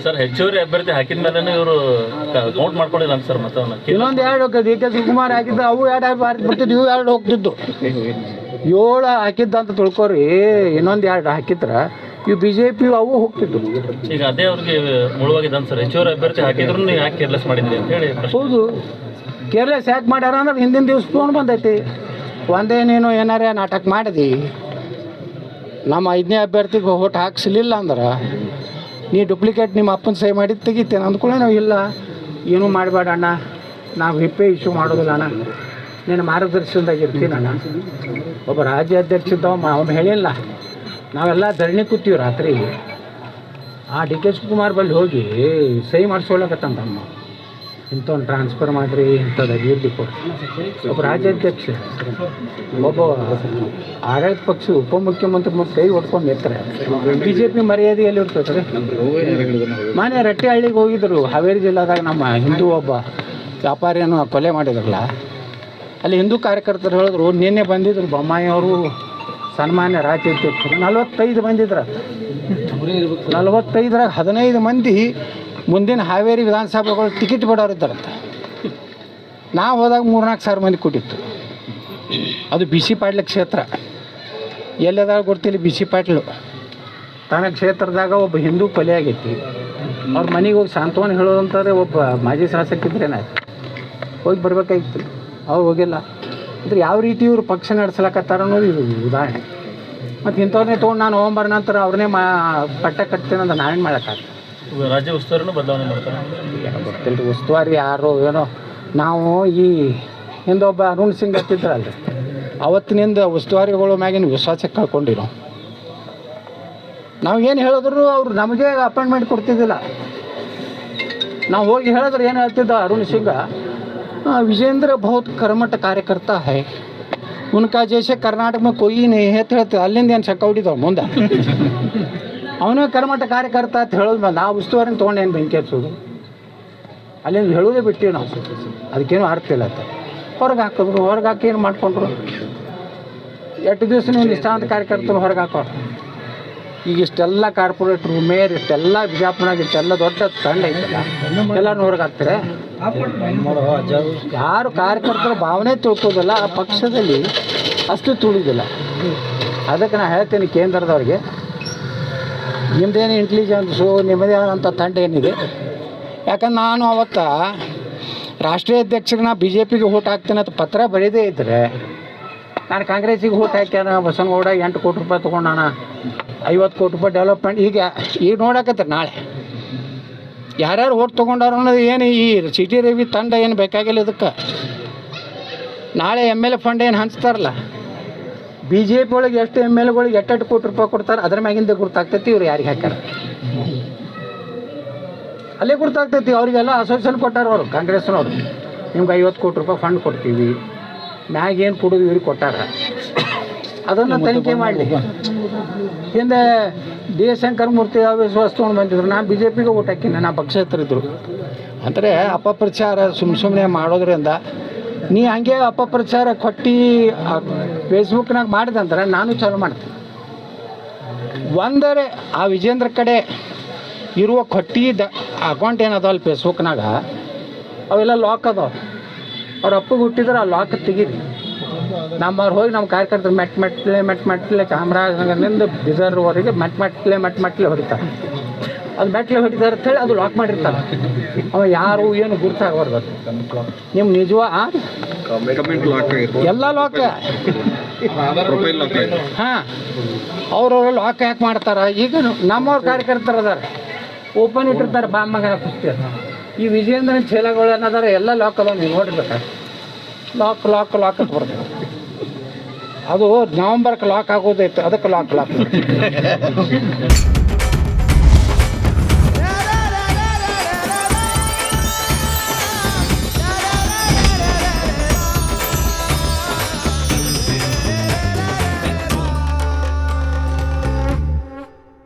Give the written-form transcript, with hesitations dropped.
Sir ಹೆಚ್ಚುವರಿ ಅಭ್ಯರ್ಥಿ ಹಾಕಿದ ಮೇಲೆ ಇವರು ಕೌಂಟ್ ಮಾಡ್ಕೊಂಡಿಲ್ಲ ಸರ್ ಮತ್ತೆ ಇನ್ನೊಂದು 2 ಡಿ ಕೆ ಶಿವಕುಮಾರ್ ಹಾಕಿದ್ರೆ ಅವು 2 ಬಾರಿ ಬರ್ತಿದ್ದು, ಇವು 2 ಹೋಗ್ತಿದ್ದು. 7 ಹಾಕಿದ್ದ ಅಂತ ತಿಳ್ಕೊರಿ. ಇನ್ನೊಂದು 2 ಹಾಕಿದ್ರೆ ಇವು BJP ಅವು ಹೋಗ್ತಿದ್ದು. ಈಗ ಅದೇ ಅವ್ರಿಗೆ ಮುಳುವಾಗಿದೆ ಸರ್. ಹೆಚ್ಚುವರಿ ಅಭ್ಯರ್ಥಿ ಹಾಕಿದ್ರು ನೀವು ಯಾಕೆ ಕೇರ್ಲೆಸ್ ಮಾಡಿದ್ರಿ ಅಂತ ಹೇಳಿ. ಹೌದು, ಕೇರ್ಲೆಸ್ ಯಾಕೆ ಮಾಡ್ಯಾರ ಅಂದ್ರೆ ಹಿಂದಿನ ದಿವ್ಸ ಫೋನ್ ಬಂದೈತಿ. ಒಂದೇ ನೀನು ಏನಾರೇ ನಾಟಕ ಮಾಡಿದಿ, ನಮ್ಮ 5ನೇ ಅಭ್ಯರ್ಥಿಗೆ ಓಟ್ ಹಾಕ್ಸಲಿಲ್ಲ ಅಂದ್ರೆ ನೀ ಡುಪ್ಲಿಕೇಟ್ ನಿಮ್ಮ ಅಪ್ಪನ ಸಹಿ ಮಾಡಿ ತೆಗಿತೇನೆ ಅಂದ್ಕೊಳ್ಳೆ. ನಾವು ಇಲ್ಲ, ಏನೂ ಮಾಡಬೇಡ ಅಣ್ಣ, ನಾವು ಹಿಪ್ಪೆ ಇಶ್ಯೂ ಮಾಡೋದಿಲ್ಲ ಅಣ್ಣ, ನೀನು ಮಾರ್ಗದರ್ಶನದಾಗಿರ್ತೀನಿ ಅಣ್ಣ. ಒಬ್ಬ ರಾಜ್ಯಾಧ್ಯಕ್ಷದವ ಅವನು ಹೇಳಿಲ್ಲ, ನಾವೆಲ್ಲ ಧರಣಿ ಕೂತೀವಿ ರಾತ್ರಿ. ಆ ಡಿ ಕೆ ಶಿವಕುಮಾರ್ ಬಳಿ ಹೋಗಿ ಸಹಿ ಮಾಡಿಸ್ಕೊಳ್ಳಕತ್ತಂತಮ್ಮ, ಇಂಥವ್ನು ಟ್ರಾನ್ಸ್ಫರ್ ಮಾಡಿರಿ, ಇಂಥದ್ದು ಅಭಿವೃದ್ಧಿ ಕೊಡಿ. ಒಬ್ಬ ರಾಜ್ಯಾಧ್ಯಕ್ಷ, ಒಬ್ಬ ಆಡಳಿತ ಪಕ್ಷ ಉಪಮುಖ್ಯಮಂತ್ರಿ ಕೈ ಹೊಡ್ಕೊಂಡು ನಿಂತಾರೆ. BJP ಮರ್ಯಾದೆ ಎಲ್ಲಿ ಇರ್ತದೆ? ಮಾನ್ಯ ರಟ್ಟಿಹಳ್ಳಿಗೆ ಹೋಗಿದ್ರು, ಹಾವೇರಿ ಜಿಲ್ಲಾದಾಗ ನಮ್ಮ ಹಿಂದೂ ಒಬ್ಬ ವ್ಯಾಪಾರಿಯನ್ನು ಕೊಲೆ ಮಾಡಿದ್ರಲ್ಲ, ಅಲ್ಲಿ ಹಿಂದೂ ಕಾರ್ಯಕರ್ತರು ಹೇಳಿದ್ರು, ನಿನ್ನೆ ಬಂದಿದ್ರು ಬೊಮ್ಮಾಯಿ ಅವರು ಸನ್ಮಾನ್ಯ ರಾಜ್ಯಾಧ್ಯಕ್ಷರು. 45 ಬಂದಿದ್ರು. 45ರಾಗ 15 ಮಂದಿ ಮುಂದಿನ ಹಾವೇರಿ ವಿಧಾನಸಭೆಗಳು ಟಿಕೆಟ್ ಬಿಡೋರಿದ್ದಾರಂತ. ನಾವು ಹೋದಾಗ 3-4 ಸಾವಿರ ಮಂದಿ ಕೊಟ್ಟಿತ್ತು. ಅದು BC ಪಾಟೀಲ್ ಕ್ಷೇತ್ರ. ಎಲ್ಲದಾಗ ಗೊತ್ತಿಲ್ಲ, BC ಪಾಟೀಲು ತನ್ನ ಕ್ಷೇತ್ರದಾಗ ಒಬ್ಬ ಹಿಂದೂ ಕೊಲೆ ಆಗೈತಿ. ಅವ್ರ ಮನೆಗೆ ಹೋಗಿ ಸಾಂತ್ವನ ಹೇಳೋದಂತಾರೆ. ಒಬ್ಬ ಮಾಜಿ ಶಾಸಕಿದ್ರೇನಾಯ್ತು, ಹೋಗಿ ಬರ್ಬೇಕಾಗಿತ್ತು, ಅವ್ರು ಹೋಗಿಲ್ಲ. ಅಂದ್ರೆ ಯಾವ ರೀತಿ ಇವರು ಪಕ್ಷ ನಡೆಸ್ಲಕತ್ತಾರ ಅನ್ನೋದು ಇದು ಉದಾಹರಣೆ. ಮತ್ತು ಇಂಥವ್ರನ್ನೇ ತೊಗೊಂಡು ನಾನು ಹೋಗ್ಬಾರ ನಂತರ ಅವ್ರನ್ನೇ ಪಟ್ಟ ಕಟ್ತೇನೆ ಅಂತ ನಾವೇನು ಮಾಡೋಕ್ಕಾಗ್ತದೆ? ರಾಜ್ಯ ಉಸ್ತುವಾರಿನೂ ಬದಲಾವಣೆ ಮಾಡ್ತಾರೆ. ಗೊತ್ತಿಲ್ಲ ಉಸ್ತುವಾರಿ ಯಾರು ಏನೋ. ನಾವು ಈ ಹಿಂದೊಬ್ಬ ಅರುಣ್ ಸಿಂಗ್ ಹತ್ತಿದ್ರಲ್ರಿ, ಅವತ್ತಿನಿಂದ ಉಸ್ತುವಾರಿಗಳ ಮ್ಯಾಗಿನ ವಿಶ್ವಾಸ ಕಳ್ಕೊಂಡಿ ನಾವು ಏನು ಹೇಳಿದ್ರು ಅವ್ರು ನಮಗೆ ಅಪಾಯಿಂಟ್ಮೆಂಟ್ ಕೊಡ್ತಿದ್ದಿಲ್ಲ. ನಾವು ಹೋಗಿ ಹೇಳಿದ್ರೆ ಏನು ಹೇಳ್ತಿದ್ದ ಅರುಣ್ ಸಿಂಗ, विजेंद्र बहुत कर्मठ कार्यकर्ता है, उनका जैसे कर्नाटक में कोई नहीं है ಅಂತ ಹೇಳ್ತೀವಿ. ಅಲ್ಲಿಂದ ಏನು ಶಕ್ಕ ಹೊಡಿತಾವ ಮುಂದೆ. ಅವನೇ ಕರ್ಮಠ ಕಾರ್ಯಕರ್ತ ಅಂತ ಹೇಳೋದು ಬಂದು ನಾವು ಉಸ್ತುವಾರಿನ ತೊಗೊಂಡು ಏನು ಬೆಂಕಿ ಹಚ್ಚೋದು, ಅಲ್ಲಿಂದ ಹೇಳೋದೇ ಬಿಟ್ಟಿವಿ ನಾವು. ಅದಕ್ಕೇನು ಅರ್ಥ ಇಲ್ಲ ಅಂತ ಹೊರಗೆ ಹಾಕಿದ್ರು. ಹೊರಗೆ ಹಾಕಿ ಏನು ಮಾಡ್ಕೊಂಡ್ರು, 8 ದಿವಸ ನೀವು ನಿಷ್ಠಾವಂತ ಕಾರ್ಯಕರ್ತರು ಹೊರಗೆ ಹಾಕೋರು. ಈಗ ಇಷ್ಟೆಲ್ಲ ಕಾರ್ಪೊರೇಟ್ರು, ಮೇಯರ್, ಇಷ್ಟೆಲ್ಲ ಬಿಜಾಪುರನಾಗ ಇಷ್ಟೆಲ್ಲ ದೊಡ್ಡ ತಂಡ ಐತಲ್ಲ, ಎಲ್ಲರೂ ಹೊರಗೆ ಹಾಕ್ತಾರೆ. ಯಾರು ಕಾರ್ಯಕರ್ತರ ಭಾವನೆ ತಿಳ್ಕೋದಿಲ್ಲ, ಆ ಪಕ್ಷದಲ್ಲಿ ಅಷ್ಟು ತುಳಿದಿಲ್ಲ. ಅದಕ್ಕೆ ನಾನು ಹೇಳ್ತೇನೆ ಕೇಂದ್ರದವ್ರಿಗೆ, ನಿಮ್ಮದೇನು ಇಂಟೆಲಿಜೆನ್ಸು, ನಿಮ್ಮದೇ ಆದಂಥ ತಂಡ ಏನಿದೆ. ಯಾಕಂದ್ರೆ ನಾನು ಅವತ್ತು ರಾಷ್ಟ್ರೀಯ ಅಧ್ಯಕ್ಷರನ್ನ BJPಗೆ ಓಟ್ ಹಾಕ್ತೇನೆ ಅಂತ ಪತ್ರ ಬರೀದೇ ಇದ್ದರೆ, ನಾನು ಕಾಂಗ್ರೆಸ್ಸಿಗೆ ಓಟ್ ಹಾಕ್ಯಾನ ಬಸನಗೌಡ 8 ಕೋಟಿ ರೂಪಾಯಿ ತೊಗೊಂಡಾನ, 50 ಕೋಟಿ ರೂಪಾಯಿ ಡೆವಲಪ್ಮೆಂಟ್. ಈಗ ನೋಡಕತ್ತಾರೆ ನಾಳೆ ಯಾರ್ಯಾರು ಓಟ್ ತೊಗೊಂಡಾರ ಅನ್ನೋದು. ಏನು ಈ ಸಿಟಿ ರವಿ ತಂಡ ಏನು ಬೇಕಾಗಿಲ್ಲ ಇದಕ್ಕೆ. ನಾಳೆ MLA ಫಂಡ್ ಏನು ಹಂಚ್ತಾರಲ್ಲ, BJP ಒಳಗೆ ಎಷ್ಟು MLAಗಳಿಗೆ 8 ಕೋಟಿ ರೂಪಾಯಿ ಕೊಡ್ತಾರೆ, ಅದ್ರ ಮ್ಯಾಗಿಂದ ಗುರ್ತಾಗ್ತೈತಿ ಇವ್ರು ಯಾರಿಗೆ ಹಾಕ್ಯಾರ. ಅಲ್ಲೇ ಗುರ್ತಾಗ್ತೈತಿ. ಅವರಿಗೆಲ್ಲ ಅಸೋಸಿಯೇಷನ್ ಕೊಟ್ಟಾರ ಅವರು, ಕಾಂಗ್ರೆಸ್ನವರು. ನಿಮ್ಗೆ 50 ಕೋಟಿ ರೂಪಾಯಿ ಫಂಡ್ ಕೊಡ್ತೀವಿ, ಮ್ಯಾಗ ಏನು ಕೊಡೋದು ಇವ್ರಿಗೆ ಕೊಟ್ಟಾರ, ಅದನ್ನು ತನಿಖೆ ಮಾಡಲಿ. ಹಿಂದೆ DS ಶಂಕರ್ ಮೂರ್ತಿ ವಿಶ್ವಾಸ ತೊಗೊಂಡು ಬಂದಿದ್ರು. ನಾನು BJPಗೆ ಓಟ್ ಹಾಕಿನಿ, ನಾನು ಪಕ್ಷೇತರಿದ್ರು. ಅಂದರೆ ಅಪಪ್ರಚಾರ ಸುಮ್ಮನೆ ಮಾಡೋದ್ರಿಂದ ನೀ ಹಂಗೆ ಅಪಪ್ರಚಾರ ಕೊಟ್ಟು ಫೇಸ್ಬುಕ್ನಾಗ ಮಾಡಿದಂದ್ರೆ ನಾನು ಚಾಲು ಮಾಡ್ತೀನಿ. ಒಂದರೆ ಆ ವಿಜೇಂದ್ರ ಕಡೆ ಇರುವ ಕೊಟ್ಟಿ ಅಕೌಂಟ್ ಏನದಲ್ಲ ಫೇಸ್ಬುಕ್ನಾಗ, ಅವೆಲ್ಲ ಲಾಕ್ ಅದಾವ. ಅವ್ರ ಅಪ್ಪಗೆ ಹುಟ್ಟಿದ್ರೆ ಆ ಲಾಕ್ ತೆಗೀರಿ. ನಮ್ಮವ್ರು ಹೋಗಿ ನಮ್ಮ ಕಾರ್ಯಕರ್ತರು ಮೆಟ್ಲೆ ಚಾಮರಾಜನಗರದಿಂದ ಬಿದರ್ವರೆಗೆ ಮೆಟ್ಲೆ ಹೊಡಿತಾರೆ. ಅದು ಮೆಟ್ಲೆ ಹೊಡಿತಾರೆ ಅಂತೇಳಿ ಅದು ಲಾಕ್ ಮಾಡಿರ್ತಾರೆ. ಅವ ಯಾರು ಏನು ಗುರ್ತಾಗಬಾರ್ದು. ನಿಮ್ಮ ಎಲ್ಲ ಲಾಕ್. ಹಾಂ, ಅವ್ರವ್ರು ಲಾಕ್ ಯಾಕೆ ಮಾಡ್ತಾರೆ? ಈಗ ನಮ್ಮವ್ರ ಕಾರ್ಯಕರ್ತರು ಅದಾರ, ಓಪನ್ ಇಟ್ಟಿರ್ತಾರೆ, ಬಾಂಬಾಗ ಕುಸ್ತಿ. ಈ ವಿಜಯೇಂದ್ರನ ಚೇಲಗಳು ಅನ್ನೋದಾರ ಎಲ್ಲ ಲಾಕ್ ಅದಾವ. ನೀವು ನೋಡಿರ್ಬೇಕಾರೆ ಲಾಕ್ ಅಂತ ಬರ್ತದೆ. ಅದು ನವಂಬರ್ಗೆ ಲಾಕ್ ಆಗೋದೈತೆ, ಅದಕ್ಕೆ ಲಾಕ್